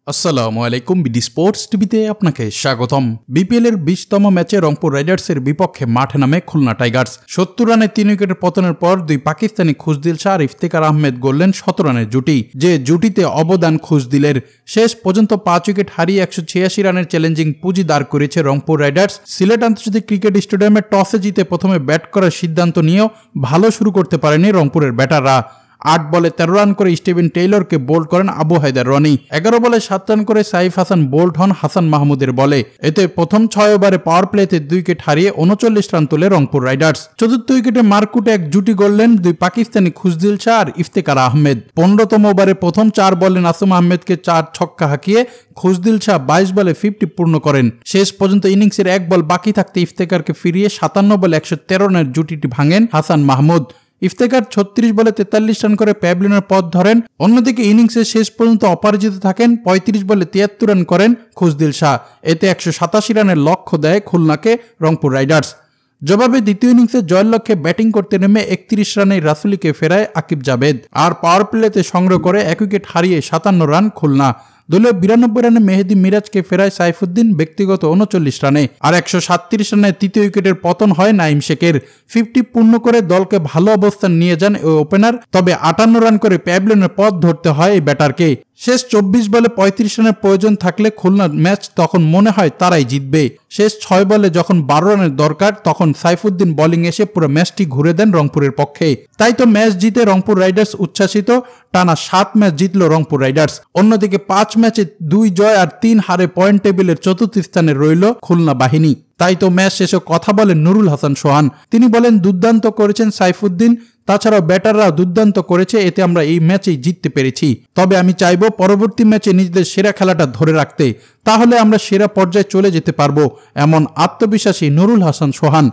আসসালামু আলাইকুম BD sports টিভিতে আপনাকে স্বাগতম। বিপিএল এর 20তম ম্যাচে রংপুর রাইডার্সের বিপক্ষে মাঠে নামে খুলনা টাইগার্স। 70 রানে 3 উইকেটের পতনের পর দুই পাকিস্তানি খুশদিল শাহ আর ইফতেখার আহমেদ গড়লেন 17 রানের জুটি, যে জুটিতে অবদান খুশদিলের। শেষ পর্যন্ত 5 উইকেট হারিয়ে 186 রানের চ্যালেঞ্জিং পুঁজি দাঁড় করেছে রংপুর রাইডার্স। সিলেট আন্তর্জাতিক ক্রিকেট স্টেডিয়ামে টসে জিতে প্রথমে ব্যাট করার সিদ্ধান্ত নিয়েও ভালো শুরু করতে পারেনি রংপুরের ব্যাটাররা। 8 বলে 13 রান করে স্টিভেন টেইলরকে বোল্ড করেন আবু হায়দার রনি। 11 বলে 7 রান করে সাইফ হাসান বোল্ড হন হাসান মাহমুদের বলে। এতে প্রথম 6 ওভারে পাওয়ার প্লেতে 2 উইকেট হারিয়ে 39 রান তোলে রংপুর রাইডার্স। চতুর্থ উইকেটে মারকুটে এক জুটি গড়লেন দুই পাকিস্তানি খুশদিল শাহ আর ইফতেখার আহমেদ। 15তম ওভারে প্রথম 4 বলে নাসুম আহমেদকে 4 ছক্কা হাঁকিয়ে খুশদিল শাহ 22 বলে 50 পূর্ণ করেন। শেষ পর্যন্ত ইনিংসের 1 বল বাকি থাকতে ইফতেখারকে ফিরিয়ে 57 বলে 113 রানের জুটিটি ভাঙেন হাসান মাহমুদ। ইফতেখার 36 বলে 43 রান করে প্যাভিলিয়নের পথ ধরেন। অন্যদিকে ইনিংসের শেষ পর্যন্ত অপরাজিত থাকেন। 35 বলে 73 রান করেন খুশদিল শাহ। এতে 187 রানের লক্ষ্য দেয় খুলনাকে রংপুর রাইডার্স। জবাবে দ্বিতীয় ইনিংসে জয়ের লক্ষ্যে ব্যাটিং করতে নেমে 31 রানে রাসুলিকে ফেরায় আকিব জাভেদ, আর পাওয়ার প্লেতে সংগ্রহ করে 1 উইকেট হারিয়ে 57 রান খুলনা। দলীয় 92 রানে মেহেদি মিরাজকে ফেরায় সাইফুদ্দিন ব্যক্তিগত 39 রানে, আর 137 রানে তৃতীয় উইকেটের পতন হয় নাঈম শেখের। 50 পূর্ণ করে দলকে ভালো অবস্থান নিয়ে যান এই ওপেনার। তবে 58 রান করে প্যাভিলিয়নের পথ ধরতে হয় এই ব্যাটারকে। শেষ 24 বলে 35 রানের প্রয়োজন থাকলে খুলনার ম্যাচ তখন মনে হয় তারাই জিতবে। শেষ 6 বলে যখন 12 রানের দরকার তখন সাইফুদ্দিন বোলিং এসে পুরো ম্যাচটি ঘুরে দেন রংপুরের পক্ষে। তাই তো ম্যাচ জিতে রংপুর রাইডার্স উচ্ছ্বাসিত। টানা 7 ম্যাচ জিতল রংপুর রাইডার্স। অন্যদিকে 5 ম্যাচে 2 জয় আর 3 হারে পয়েন্ট টেবিলের চতুর্থ স্থানে রইল খুলনা বাহিনী। তাই তো ম্যাচ শেষে কথা বলেন নুরুল হাসান সোহান। তিনি বলেন, দুর্দান্ত করেছেন সাইফুদ্দিন, তাছাড়াও ব্যাটাররা দুর্দান্ত করেছে, এতে আমরা এই ম্যাচেই জিততে পেরেছি। তবে আমি চাইবো পরবর্তী ম্যাচে নিজেদের সেরা খেলাটা ধরে রাখতে, তাহলে আমরা সেরা পর্যায়ে চলে যেতে পারবো, এমন আত্মবিশ্বাসী নুরুল হাসান সোহান।